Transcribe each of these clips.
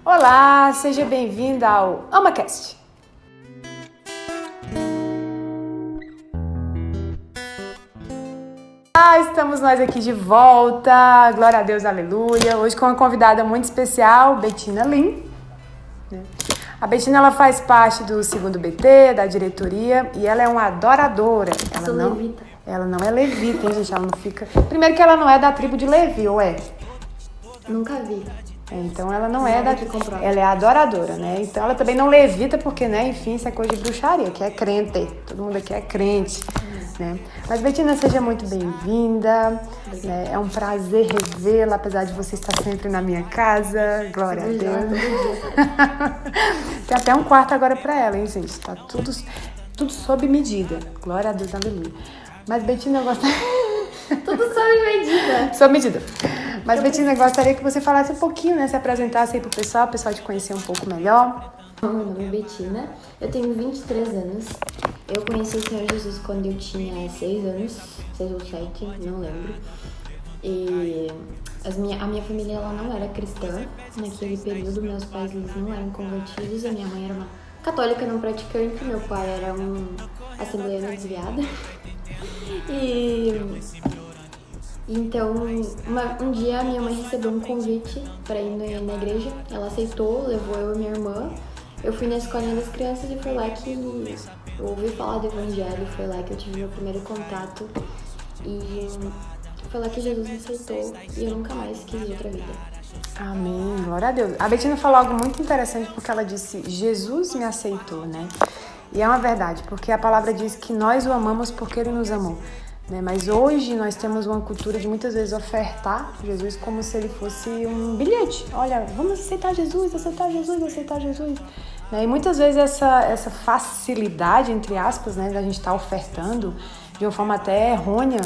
Olá, seja bem-vinda ao AmaCast. Estamos nós aqui de volta, glória a Deus, aleluia. Hoje com uma convidada muito especial, Bettina Lin. A Bettina, ela faz parte do 2º BT, da diretoria, e ela é uma adoradora. Ela não é levita, hein, gente? Ela não fica... Primeiro que ela não é da tribo de Levi, ou é? Nunca vi. Então ela não é da... Ela é adoradora, né? Então ela também não levita porque, né, enfim, isso é coisa de bruxaria, que é crente. Todo mundo aqui é crente, né? Mas, Bettina, seja muito bem-vinda. Né? É um prazer revê-la, apesar de você estar sempre na minha casa. Glória a Deus. Tem até um quarto agora pra ela, hein, gente? Tá tudo sob medida. Glória a Deus, aleluia. Mas, Bettina, eu gosto... Tudo sob medida. Sob medida. Mas, Bettina, eu gostaria que você falasse um pouquinho, né? Se apresentasse aí pro pessoal, o pessoal te conhecer um pouco melhor. Meu nome é Bettina, eu tenho 23 anos. Eu conheci o Senhor Jesus quando eu tinha 6 anos, 6 ou 7, não lembro. E a minha família ela não era cristã naquele período, meus pais eles não eram convertidos, a minha mãe era uma católica não praticante, meu pai era um assembleano desviado. Então, um dia a minha mãe recebeu um convite para ir na igreja, ela aceitou, levou eu e minha irmã. Eu fui na escolinha das crianças e foi lá que eu ouvi falar do evangelho, foi lá que eu tive meu primeiro contato e foi lá que Jesus me aceitou e eu nunca mais quis ir outra vida. Amém, glória a Deus. A Bettina falou algo muito interessante porque ela disse, Jesus me aceitou, né? E é uma verdade, porque a palavra diz que nós o amamos porque ele nos amou. Né? Mas hoje nós temos uma cultura de muitas vezes ofertar Jesus como se ele fosse um bilhete. Olha, vamos aceitar Jesus, aceitar Jesus, aceitar Jesus. Né? E muitas vezes essa facilidade, entre aspas, né, da gente estar ofertando de uma forma até errônea,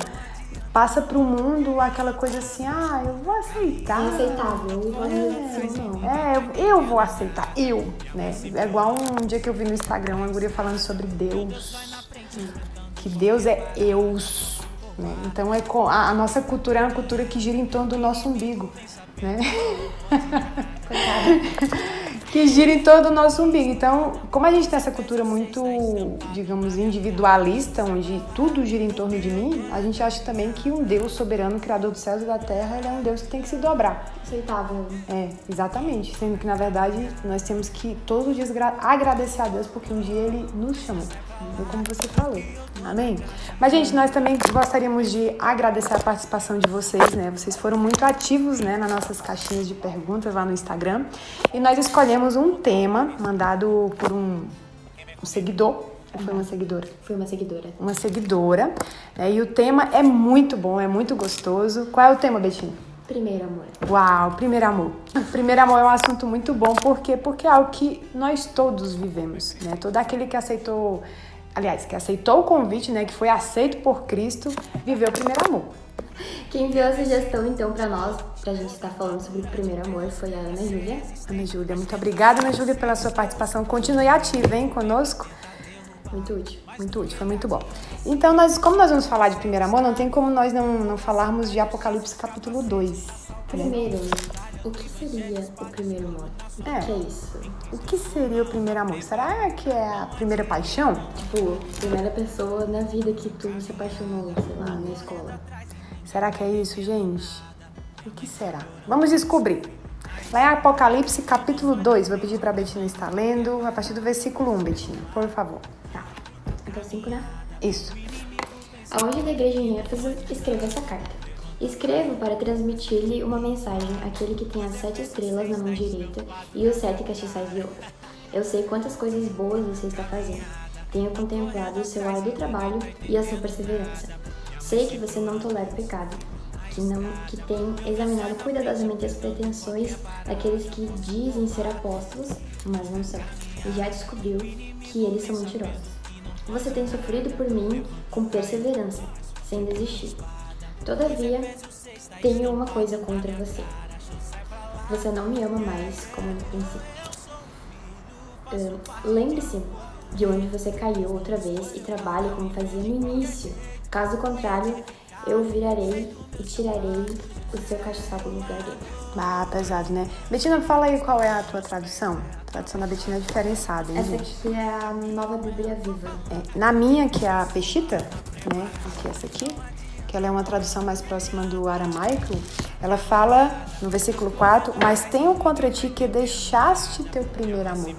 passa para o mundo aquela coisa assim, eu vou aceitar. Inaceitável, eu vou aceitar, né? É igual um dia que eu vi no Instagram uma guria falando sobre Deus. Que Deus é Eus, né? Então a nossa cultura é uma cultura que gira em torno do nosso umbigo, né? Que gira em torno do nosso umbigo. Então, como a gente tem essa cultura muito, digamos, individualista, onde tudo gira em torno de mim, a gente acha também que um Deus soberano, criador dos céus e da terra, ele é um Deus que tem que se dobrar. Aceitável. Exatamente. Sendo que, na verdade, nós temos que todos os dias agradecer a Deus, porque um dia ele nos chamou. Como você falou. Amém? Mas, gente, nós também gostaríamos de agradecer a participação de vocês, né? Vocês foram muito ativos, né, nas nossas caixinhas de perguntas lá no Instagram. E nós escolhemos um tema mandado por um seguidor. Ou foi uma seguidora? Foi uma seguidora. Uma seguidora. E o tema é muito bom, é muito gostoso. Qual é o tema, Bettina? Primeiro amor. Uau, primeiro amor. Primeiro amor é um assunto muito bom, por quê? Porque é algo que nós todos vivemos, né? Todo aquele que aceitou, que aceitou o convite, né? Que foi aceito por Cristo, viveu o primeiro amor. Quem enviou a sugestão, então, pra nós, pra gente estar falando sobre o primeiro amor, foi a Ana Júlia. Ana Júlia, muito obrigada, Ana Júlia, pela sua participação. Continue ativa, hein, conosco. Muito útil. Muito útil, foi muito bom. Então, como nós vamos falar de primeiro amor, não tem como nós não falarmos de Apocalipse capítulo 2. Primeiro, o que seria o primeiro amor? O que é isso? O que seria o primeiro amor? Será que é a primeira paixão? Tipo, primeira pessoa na vida que tu se apaixonou, sei lá, na escola. Será que é isso, gente? O que será? Vamos descobrir. Lá em Apocalipse capítulo 2, vou pedir pra Bettina estar lendo a partir do versículo 1, Bettina, por favor. Tá. Até 5, né? Isso. Ao anjo da igreja em Éfeso, escreva essa carta. Escrevo para transmitir-lhe uma mensagem àquele que tem as 7 estrelas na mão direita e os 7 castiçais de ouro. Eu sei quantas coisas boas você está fazendo. Tenho contemplado o seu árduo trabalho e a sua perseverança. Sei que você não tolera o pecado, que tem examinado cuidadosamente as pretensões daqueles que dizem ser apóstolos, mas não são, e já descobriu que eles são mentirosos. Você tem sofrido por mim com perseverança, sem desistir. Todavia, tenho uma coisa contra você. Você não me ama mais como no princípio. Lembre-se de onde você caiu outra vez e trabalhe como fazia no início. Caso contrário, eu virarei e tirarei o seu castiçal do lugar dele. Ah, pesado, né? Betina, fala aí qual é a tua tradução. A tradução da Betina é diferenciada, hein, Essa gente? aqui é a Nova Bíblia Viva. Na minha, que é a Peshita, né? Aqui, essa aqui, que ela é uma tradução mais próxima do aramaico, ela fala no versículo 4, mas tenho contra ti que deixaste teu primeiro amor,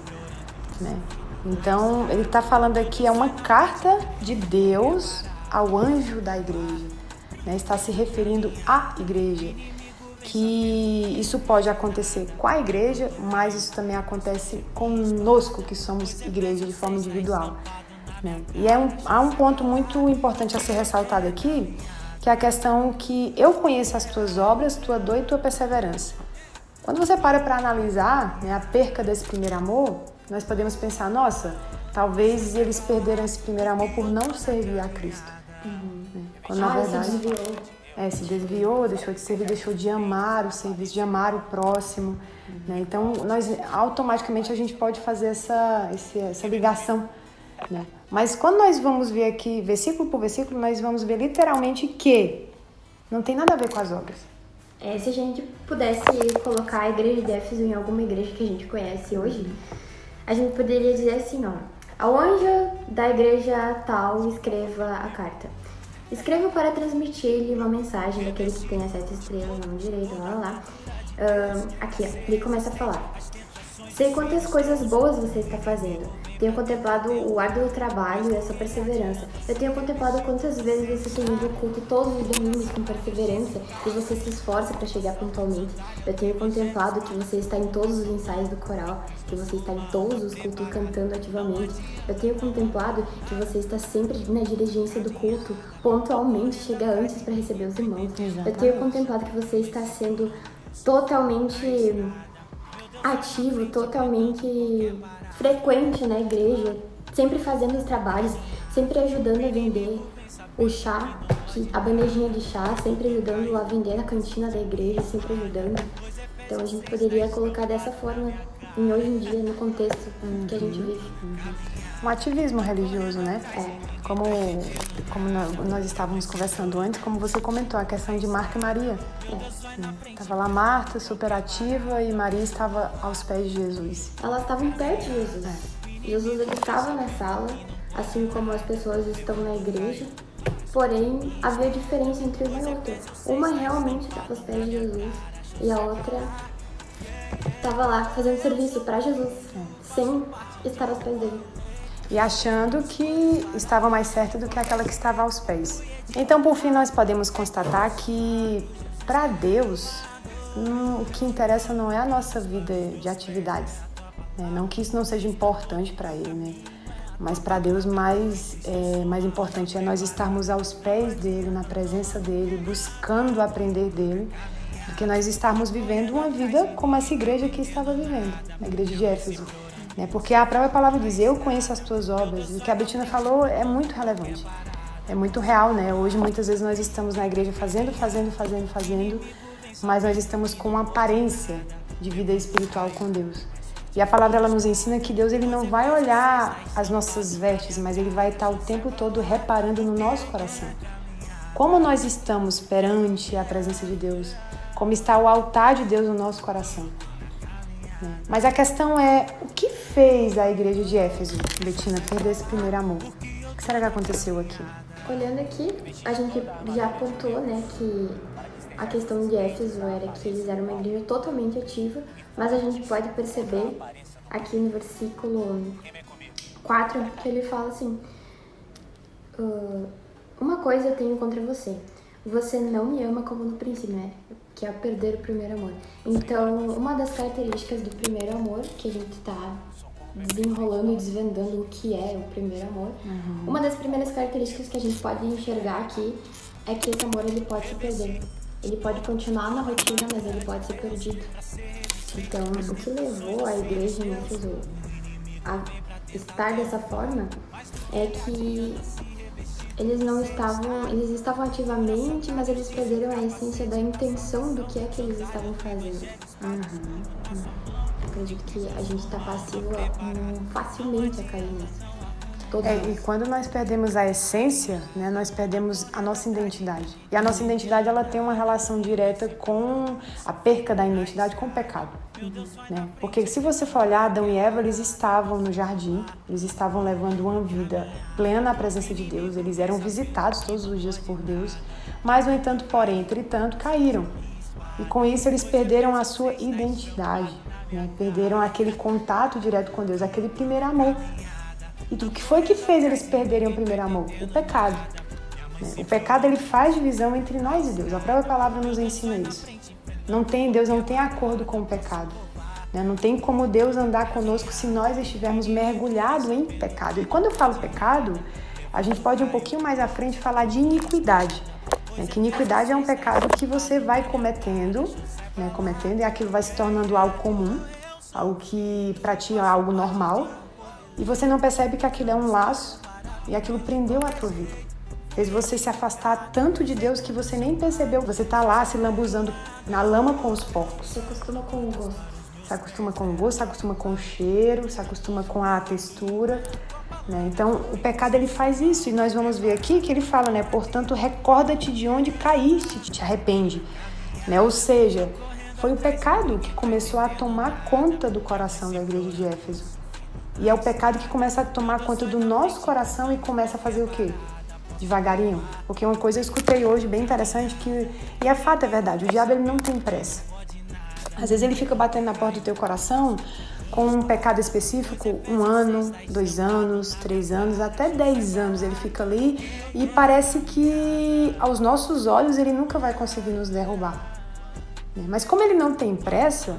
né? Então, ele está falando aqui, é uma carta de Deus ao anjo da igreja, né? Está se referindo à igreja, que isso pode acontecer com a igreja, mas isso também acontece conosco, que somos igreja de forma individual, né? E há um ponto muito importante a ser ressaltado aqui, que é a questão que eu conheço as tuas obras, tua dor e tua perseverança. Quando você para analisar, né, a perca desse primeiro amor, nós podemos pensar, nossa, talvez eles perderam esse primeiro amor por não servir a Cristo. Né? Quando na verdade se desviou, deixou de servir, deixou de amar o serviço, de amar o próximo. Né? Então, automaticamente a gente pode fazer essa ligação. Né? Mas quando nós vamos ver aqui, versículo por versículo, nós vamos ver literalmente que não tem nada a ver com as obras. Se a gente pudesse colocar a igreja de Éfeso em alguma igreja que a gente conhece hoje, a gente poderia dizer assim, ó, ao anjo da igreja tal, escreva a carta. Escreva para transmitir-lhe uma mensagem daquele que tem as 7 estrelas na mão direita, lá. Aqui, ó, ele começa a falar. Sei quantas coisas boas você está fazendo. Tenho contemplado o árduo trabalho e a sua perseverança. Eu tenho contemplado quantas vezes você tem ido ao culto todos os domingos com perseverança e você se esforça para chegar pontualmente. Eu tenho contemplado que você está em todos os ensaios do coral, que você está em todos os cultos cantando ativamente. Eu tenho contemplado que você está sempre na diligência do culto, pontualmente chega antes para receber os irmãos. Exatamente. Eu tenho contemplado que você está sendo totalmente ativo, totalmente frequente na igreja, sempre fazendo os trabalhos, sempre ajudando a vender o chá, a bandejinha de chá, sempre ajudando a vender na cantina da igreja, sempre ajudando. Então a gente poderia colocar dessa forma hoje em dia, no contexto que a gente vive. Um ativismo religioso, né? Como nós estávamos conversando antes, como você comentou, a questão de Marta e Maria. Estava lá Marta, super ativa, e Maria estava aos pés de Jesus. Elas estavam perto de Jesus. Jesus ele estava na sala, assim como as pessoas estão na igreja, porém havia diferença entre uma e outra. Uma realmente estava aos pés de Jesus e a outra estava lá fazendo serviço para Jesus, sem estar aos pés dele. E achando que estava mais certa do que aquela que estava aos pés. Então, por fim, nós podemos constatar que, para Deus, o que interessa não é a nossa vida de atividades. Né? Não que isso não seja importante para Ele, né? Mas para Deus mais importante é nós estarmos aos pés dEle, na presença dEle, buscando aprender dEle, do que nós estarmos vivendo uma vida como essa igreja que estava vivendo, a igreja de Éfeso. Porque a própria palavra diz, eu conheço as tuas obras, e o que a Betina falou é muito relevante, é muito real, né? Hoje muitas vezes nós estamos na igreja fazendo, mas nós estamos com uma aparência de vida espiritual com Deus. E a palavra ela nos ensina que Deus ele não vai olhar as nossas vestes, mas Ele vai estar o tempo todo reparando no nosso coração. Como nós estamos perante a presença de Deus, como está o altar de Deus no nosso coração. Mas a questão é, o que fez a igreja de Éfeso, Betina, perder esse primeiro amor? O que será que aconteceu aqui? Olhando aqui, a gente já apontou, né, que a questão de Éfeso era que eles eram uma igreja totalmente ativa, mas a gente pode perceber aqui no versículo 4 que ele fala assim, uma coisa eu tenho contra você, você não me ama como no princípio, né? Que é perder o primeiro amor. Então, uma das características do primeiro amor, que a gente está desenrolando e desvendando o que é o primeiro amor, uma das primeiras características que a gente pode enxergar aqui é que esse amor ele pode se perder. Ele pode continuar na rotina, mas ele pode ser perdido. Então, o que levou a igreja em Éfeso a estar dessa forma é que eles estavam ativamente, mas eles perderam a essência da intenção do que é que eles estavam fazendo. Acredito que a gente está passivo facilmente a cair nisso. Todos E nós. quando nós perdemos a essência, né, nós perdemos a nossa identidade. E a nossa identidade, ela tem uma relação direta com a perca da identidade com o pecado. Né? Porque se você for olhar, Adão e Eva, eles estavam no jardim, eles estavam levando uma vida plena na presença de Deus, eles eram visitados todos os dias por Deus, mas, no entanto, porém, entretanto, caíram. E com isso eles perderam a sua identidade, né? Perderam aquele contato direto com Deus, aquele primeiro amor. E o que foi que fez eles perderem o primeiro amor? O pecado. Né? O pecado, ele faz divisão entre nós e Deus. A própria palavra nos ensina isso. Deus não tem acordo com o pecado. Né? Não tem como Deus andar conosco se nós estivermos mergulhados em pecado. E quando eu falo pecado, a gente pode ir um pouquinho mais à frente falar de iniquidade. Né? Que iniquidade é um pecado que você vai cometendo, né? E aquilo vai se tornando algo comum, algo que para ti é algo normal, e você não percebe que aquilo é um laço e aquilo prendeu a tua vida. Fez você se afastar tanto de Deus que você nem percebeu. Você tá lá se lambuzando na lama com os porcos. Se acostuma com o gosto. Se acostuma com o gosto, se acostuma com o cheiro, se acostuma com a textura. Né? Então, o pecado, ele faz isso. E nós vamos ver aqui que ele fala, né? Portanto, recorda-te de onde caíste, te arrepende. Né? Ou seja, foi o pecado que começou a tomar conta do coração da igreja de Éfeso. E é o pecado que começa a tomar conta do nosso coração e começa a fazer o quê? Devagarinho. Porque uma coisa eu escutei hoje bem interessante, e é fato, é verdade, o diabo, ele não tem pressa. Às vezes ele fica batendo na porta do teu coração com um pecado específico, 1 ano, 2 anos, 3 anos, até 10 anos ele fica ali, e parece que aos nossos olhos ele nunca vai conseguir nos derrubar. Mas como ele não tem pressa,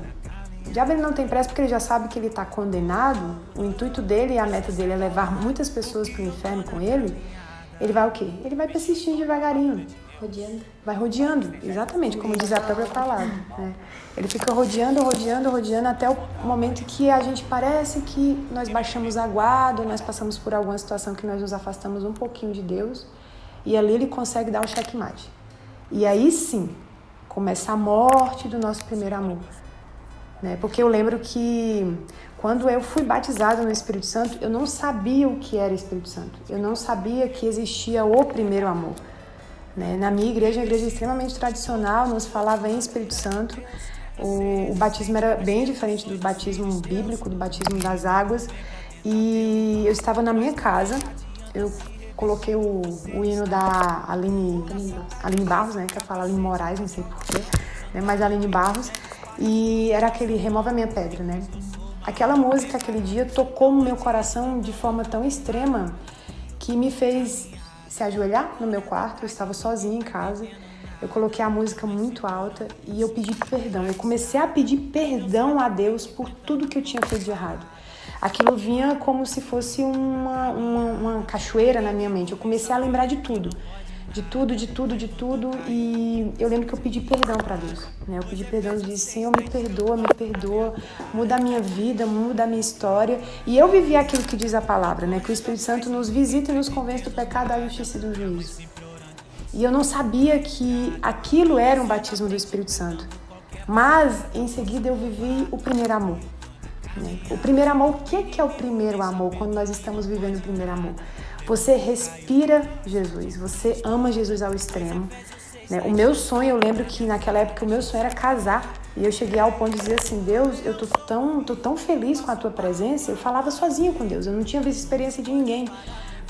o diabo, ele não tem pressa porque ele já sabe que ele está condenado, o intuito dele e a meta dele é levar muitas pessoas para o inferno com ele. Ele vai o quê? Ele vai persistir devagarinho. Rodeando. Vai rodeando, exatamente, como diz a própria palavra. Né? Ele fica rodeando até o momento que a gente parece que nós baixamos a guarda, nós passamos por alguma situação que nós nos afastamos um pouquinho de Deus, e ali ele consegue dar o checkmate. E aí sim, começa a morte do nosso primeiro amor. Né? Porque eu lembro que quando eu fui batizada no Espírito Santo, eu não sabia o que era Espírito Santo. Eu não sabia que existia o primeiro amor. Né? Na minha igreja, uma igreja extremamente tradicional, nos falava em Espírito Santo. O batismo era bem diferente do batismo bíblico, do batismo das águas. E eu estava na minha casa, eu coloquei o hino da Aline Barros, né? Que eu falo Aline Moraes, não sei porquê, né? Mas Aline Barros. E era aquele Remove a Minha Pedra, né? Aquela música, aquele dia, tocou no meu coração de forma tão extrema que me fez se ajoelhar no meu quarto. Eu estava sozinha em casa, eu coloquei a música muito alta e eu pedi perdão. Eu comecei a pedir perdão a Deus por tudo que eu tinha feito de errado. Aquilo vinha como se fosse uma cachoeira na minha mente. Eu comecei a lembrar de tudo. E eu lembro que eu pedi perdão para Deus, né? Eu pedi perdão, eu disse: Senhor, me perdoa, muda a minha vida, muda a minha história. E eu vivi aquilo que diz a palavra, né? Que o Espírito Santo nos visita e nos convence do pecado, da justiça e do juízo. E eu não sabia que aquilo era um batismo do Espírito Santo. Mas, em seguida, eu vivi o primeiro amor. Né? O primeiro amor, o que é o primeiro amor quando nós estamos vivendo o primeiro amor? Você respira Jesus, você ama Jesus ao extremo. Né? O meu sonho, eu lembro que naquela época o meu sonho era casar. E eu cheguei ao ponto de dizer assim: Deus, eu tô tão feliz com a tua presença. Eu falava sozinha com Deus, eu não tinha visto experiência de ninguém.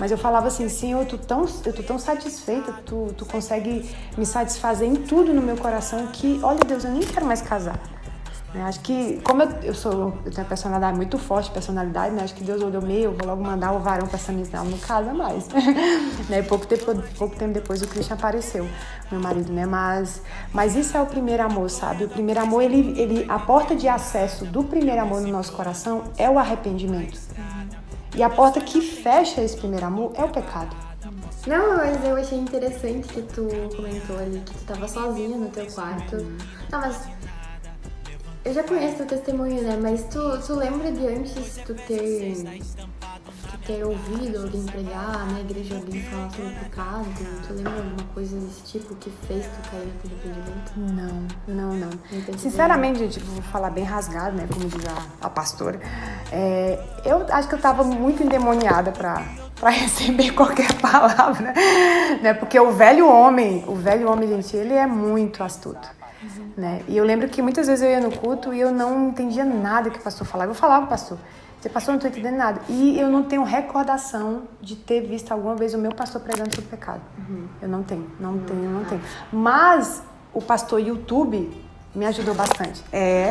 Mas eu falava assim: Senhor, eu tô tão satisfeita, tu consegue me satisfazer em tudo no meu coração que, olha Deus, eu nem quero mais casar. Acho que, como eu tenho uma personalidade muito forte, né? Acho que Deus olhou eu vou logo mandar o varão para essa missão, não casa mais. Né? Pouco tempo depois o Christian apareceu, meu marido, né? Mas isso é o primeiro amor, sabe? O primeiro amor, a porta de acesso do primeiro amor no nosso coração é o arrependimento. E a porta que fecha esse primeiro amor é o pecado. Não, mas eu achei interessante que tu comentou ali que tu tava sozinha no teu quarto. Não, mas eu já conheço teu testemunho, né? Mas tu lembra de antes tu ter ouvido alguém pregar na igreja, alguém falar sobre o pecado? Tu lembra alguma coisa desse tipo que fez tu cair naquele arrependimento? Não. Sinceramente, gente, vou falar bem rasgado, né? Como diz a pastora. Eu acho que eu estava muito endemoniada para receber qualquer palavra, né? Porque o velho homem, gente, ele é muito astuto, né? E eu lembro que muitas vezes eu ia no culto e eu não entendia nada que o pastor falava. Eu falava, pastor, pastor, não estou entendendo nada. E eu não tenho recordação de ter visto alguma vez o meu pastor pregando sobre pecado. Eu não tenho. Mas o pastor YouTube me ajudou bastante.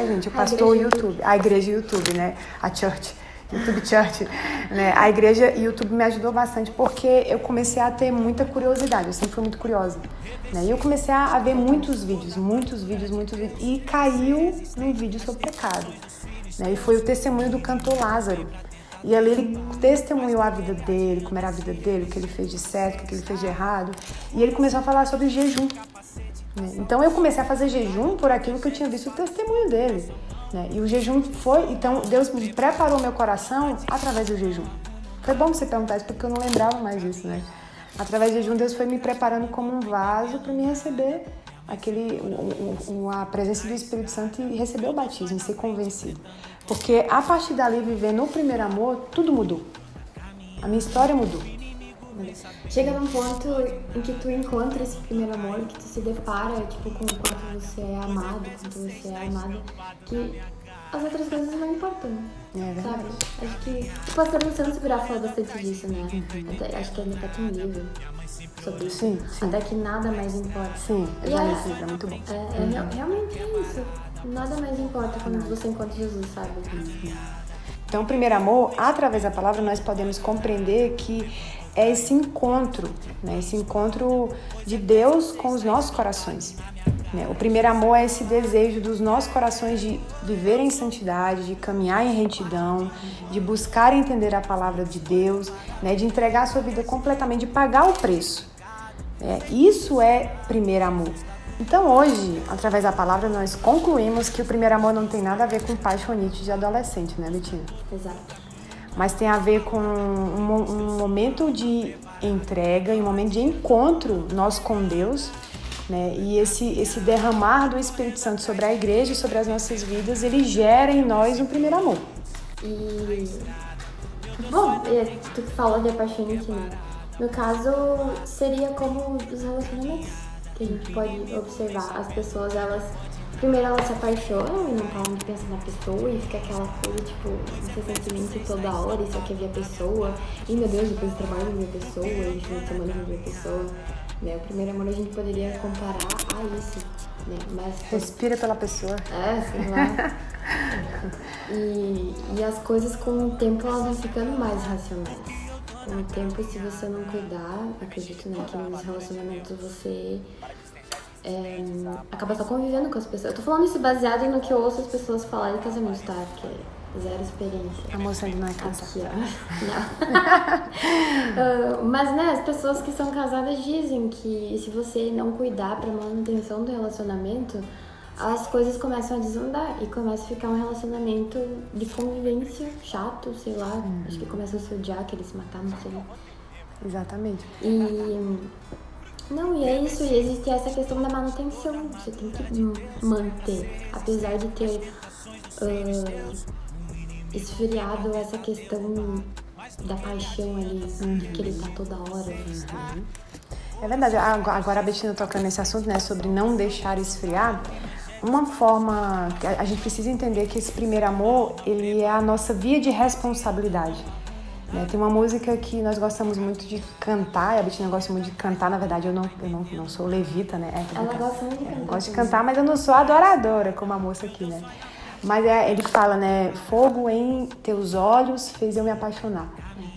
Gente, o pastor YouTube, a igreja YouTube, né? A church. YouTube Church, né? A igreja YouTube me ajudou bastante porque eu comecei a ter muita curiosidade, eu sempre fui muito curiosa, né? E eu comecei a ver muitos vídeos, e caiu num vídeo sobre pecado, né? E foi o testemunho do cantor Lázaro. E ali ele testemunhou a vida dele, como era a vida dele, o que ele fez de certo, o que ele fez de errado. E ele começou a falar sobre jejum, né? Então eu comecei a fazer jejum por aquilo que eu tinha visto o testemunho dele, né? E o jejum foi... Então Deus me preparou meu coração através do jejum. Foi bom você perguntar isso porque eu não lembrava mais disso, né? Através do jejum Deus foi me preparando como um vaso para me receber a presença do Espírito Santo e receber o batismo, e ser convencido. Porque a partir dali, vivendo no primeiro amor, tudo mudou. A minha história mudou. Chega num ponto em que tu encontra esse primeiro amor, que tu se depara, tipo, com o quanto você é amado, quanto você é amada, que as outras coisas não importam, sabe? Acho que o pastor Luciano Subirá fala bastante disso, né? Acho que ele até tem um livro sobre isso. Sim. Até que nada mais importa. Sim, eu já li esse livro, é muito bom. Realmente é isso. Nada mais importa quando você encontra Jesus, sabe? Então, o primeiro amor, através da palavra, nós podemos compreender que é esse encontro, né? Esse encontro de Deus com os nossos corações, né? O primeiro amor é esse desejo dos nossos corações de viver em santidade, de caminhar em retidão, de buscar entender a palavra de Deus, né? De entregar a sua vida completamente, de pagar o preço. Isso é primeiro amor. Então hoje, através da palavra, nós concluímos que o primeiro amor não tem nada a ver com paixonite de adolescente, né, Betina? Exato. Mas tem a ver com um momento de entrega e um momento de encontro nosso com Deus, né? E esse derramar do Espírito Santo sobre a igreja e sobre as nossas vidas, ele gera em nós um primeiro amor. Bom, tu falou de apaixonante, né? No caso, seria como os relacionamentos que a gente pode observar. As pessoas, primeiro elas se apaixonam e não param de pensar na pessoa e fica aquela coisa, tipo, esse sentimento toda hora e só quer ver a pessoa. E, meu Deus, depois do trabalho ver a pessoa, e de fim de semana ver a pessoa. Né? O primeiro amor a gente poderia comparar a isso, né? Mas, respira pela pessoa. Sei lá. E as coisas com o tempo elas vão ficando mais racionais. Com o tempo, se você não cuidar, acredito, né, que nos relacionamentos você acaba só convivendo com as pessoas. Eu tô falando isso baseado no que eu ouço as pessoas falarem de casamento, tá? Porque zero experiência. A moça ainda não é casada. Não. Mas, né, as pessoas que são casadas dizem que se você não cuidar pra manutenção do relacionamento, as coisas começam a desandar e começa a ficar um relacionamento de convivência chato, sei lá. Acho que começa a se odiar, querer se matar, não sei. Exatamente. Não, e é isso, e existe essa questão da manutenção. Você tem que manter, apesar de ter esfriado essa questão da paixão ali, de que ele tá toda hora. É verdade, agora a Betina tocando nesse assunto, né, sobre não deixar esfriar, uma forma que a gente precisa entender que esse primeiro amor, ele é a nossa via de responsabilidade, né? Tem uma música que nós gostamos muito de cantar, e a Betina gosta muito de cantar, na verdade eu não sou levita, né? Ela gosta muito de cantar. Eu gosto de cantar, mas eu não sou adoradora, como a moça aqui, né? Mas ele fala, né, fogo em teus olhos fez eu me apaixonar,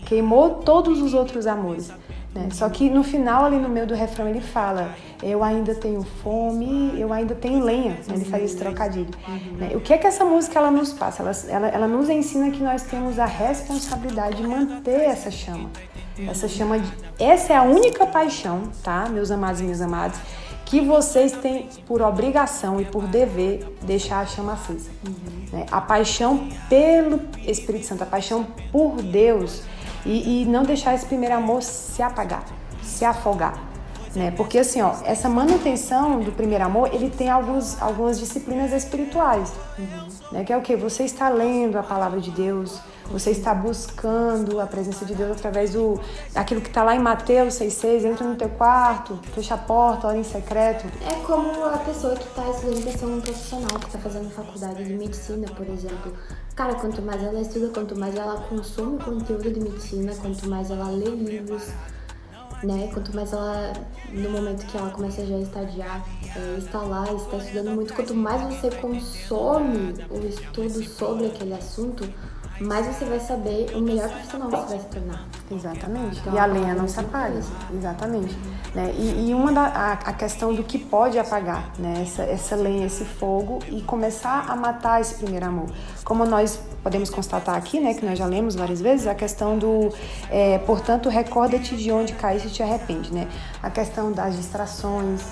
queimou todos os outros amores. Né? Só que no final, ali no meio do refrão, ele fala, eu ainda tenho fome, eu ainda tenho lenha, né? Ele faz esse trocadilho. Né? O que é que essa música ela nos passa? Ela nos ensina que nós temos a responsabilidade de manter essa chama. Essa é a única paixão, tá, meus amados e minhas amadas, que vocês têm por obrigação e por dever deixar a chama acesa. Né? A paixão pelo Espírito Santo, a paixão por Deus, e não deixar esse primeiro amor se apagar, se afogar. né? Porque assim, ó, essa manutenção do primeiro amor, ele tem algumas disciplinas espirituais, né? Que é o quê? Você está lendo a palavra de Deus, você está buscando a presença de Deus através daquilo que está lá em Mateus 6,6, entra no teu quarto, fecha a porta, ora em secreto. É como a pessoa que está estudando para ser um profissional, que está fazendo faculdade de medicina, por exemplo. Cara, quanto mais ela estuda, quanto mais ela consome conteúdo de medicina, quanto mais ela lê livros, né? Quanto mais ela, no momento que ela começa já a estagiar, está lá, está estudando muito, quanto mais você consome o estudo sobre aquele assunto, mais você vai saber o melhor profissional você vai se tornar. Exatamente. Então, e a lenha não se apaga. Exatamente. Né? E a questão do que pode apagar, né? Essa lenha, esse fogo, e começar a matar esse primeiro amor. Como nós podemos constatar aqui, né, que nós já lemos várias vezes, a questão do, portanto, recorda-te de onde caíste e te arrepende, né? A questão das distrações,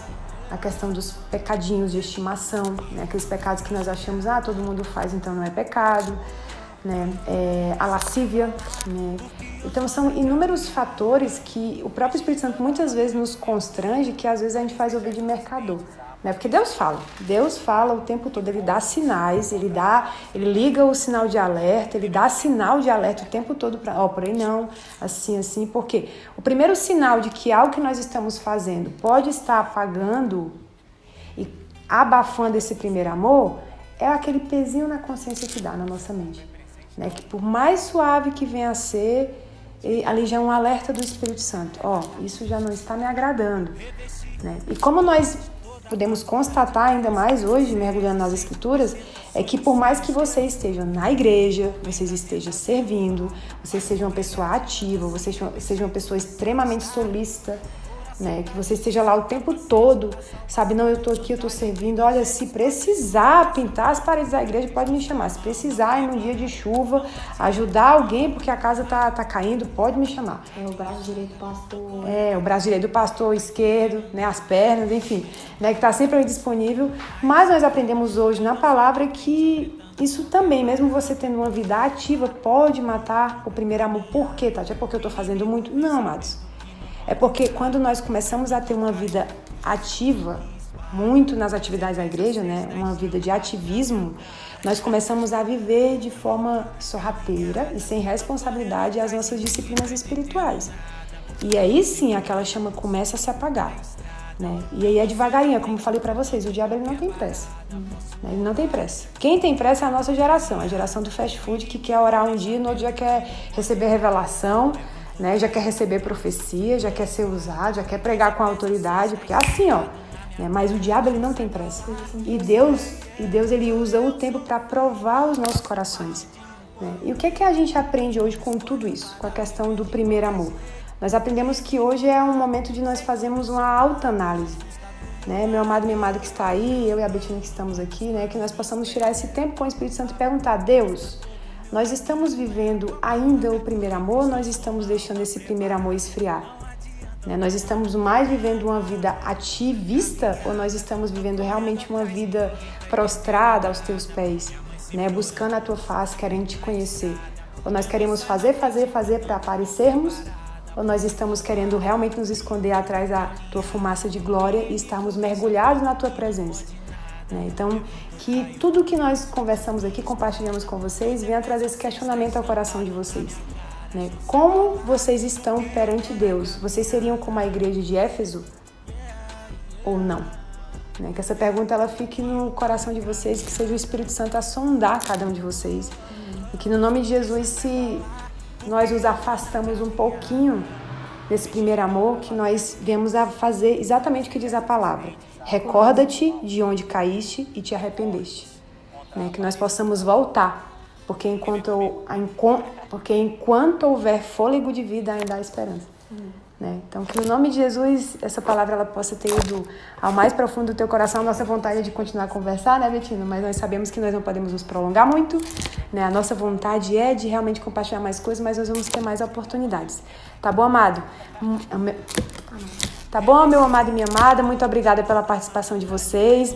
a questão dos pecadinhos de estimação, né? Aqueles pecados que nós achamos, todo mundo faz, então não é pecado, né? A lascívia, né? Então são inúmeros fatores que o próprio Espírito Santo muitas vezes nos constrange, que às vezes a gente faz ouvir de mercador, né? Porque Deus fala o tempo todo, Ele dá sinais, Ele liga o sinal de alerta, Ele dá sinal de alerta o tempo todo para, por aí não, assim, porque o primeiro sinal de que algo que nós estamos fazendo pode estar apagando e abafando esse primeiro amor é aquele pezinho na consciência que dá na nossa mente, né? Que por mais suave que venha a ser, ali já é um alerta do Espírito Santo. Isso já não está me agradando, né? E como nós podemos constatar ainda mais hoje, mergulhando nas Escrituras, é que por mais que você esteja na igreja, você esteja servindo, você seja uma pessoa ativa, você seja uma pessoa extremamente solícita, né? Que você esteja lá o tempo todo, sabe? Não, eu tô aqui, eu tô servindo. Olha, se precisar pintar as paredes da igreja, pode me chamar. Se precisar ir num dia de chuva, ajudar alguém porque a casa tá caindo, pode me chamar. É o braço direito do pastor. O braço direito do pastor, esquerdo, né? As pernas, enfim, né? Que tá sempre ali disponível. Mas nós aprendemos hoje na palavra que isso também, mesmo você tendo uma vida ativa, pode matar o primeiro amor. Por quê, Tati? É porque eu tô fazendo muito? Não, amados. É porque quando nós começamos a ter uma vida ativa, muito nas atividades da igreja, né? Uma vida de ativismo, nós começamos a viver de forma sorrateira e sem responsabilidade as nossas disciplinas espirituais. E aí sim, aquela chama começa a se apagar, né? E aí é devagarinho, como eu falei pra vocês, o diabo ele não tem pressa. Ele não tem pressa. Quem tem pressa é a nossa geração, a geração do fast food, que quer orar um dia, no outro dia quer receber revelação, né? Já quer receber profecia, já quer ser usado, já quer pregar com autoridade, porque é assim, né? Mas o diabo ele não tem pressa. E Deus ele usa o tempo para provar os nossos corações, né? E o que é que a gente aprende hoje com tudo isso, com a questão do primeiro amor? Nós aprendemos que hoje é um momento de nós fazermos uma autoanálise, né? Meu amado e minha amada que está aí, eu e a Betina que estamos aqui, né? Que nós possamos tirar esse tempo com o Espírito Santo e perguntar: Deus, nós estamos vivendo ainda o primeiro amor ou nós estamos deixando esse primeiro amor esfriar? Né? Nós estamos mais vivendo uma vida ativista ou nós estamos vivendo realmente uma vida prostrada aos teus pés, né? Buscando a tua face, querendo te conhecer? Ou nós queremos fazer para aparecermos? Ou nós estamos querendo realmente nos esconder atrás da tua fumaça de glória e estarmos mergulhados na tua presença? Então, que tudo que nós conversamos aqui, compartilhamos com vocês, venha trazer esse questionamento ao coração de vocês, né? Como vocês estão perante Deus? Vocês seriam como a igreja de Éfeso ou não? Né? Que essa pergunta ela fique no coração de vocês, que seja o Espírito Santo a sondar cada um de vocês. E que no nome de Jesus, se nós nos afastamos um pouquinho desse primeiro amor, que nós viemos a fazer exatamente o que diz a palavra. Recorda-te de onde caíste e te arrependeste. Né? Que nós possamos voltar, porque enquanto houver fôlego de vida, ainda há esperança. Né? Então, que no nome de Jesus, essa palavra ela possa ter ido ao mais profundo do teu coração. A nossa vontade é de continuar a conversar, né, Betina? Mas nós sabemos que nós não podemos nos prolongar muito, né? A nossa vontade é de realmente compartilhar mais coisas, mas nós vamos ter mais oportunidades. Tá bom, amado? Tá bom, meu amado e minha amada? Muito obrigada pela participação de vocês.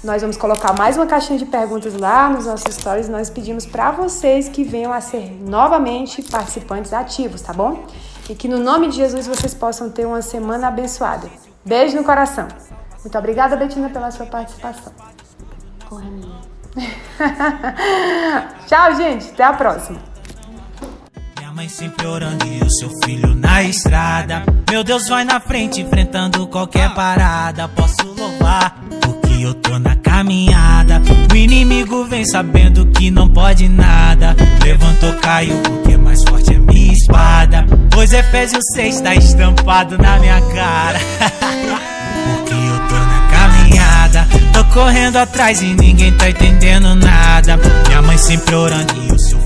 Nós vamos colocar mais uma caixinha de perguntas lá nos nossos stories. Nós pedimos para vocês que venham a ser novamente participantes ativos, tá bom? E que no nome de Jesus vocês possam ter uma semana abençoada. Beijo no coração. Muito obrigada, Betina, pela sua participação. Honra minha. Tchau, gente. Até a próxima. Minha mãe sempre orando e o seu filho na estrada. Meu Deus vai na frente, enfrentando qualquer parada. Posso louvar, porque eu tô na caminhada. O inimigo vem sabendo que não pode nada. Levantou, caiu, porque mais forte é minha espada. Pois Efésios 6 tá estampado na minha cara. Porque eu tô na caminhada. Tô correndo atrás e ninguém tá entendendo nada. Minha mãe sempre orando e o seu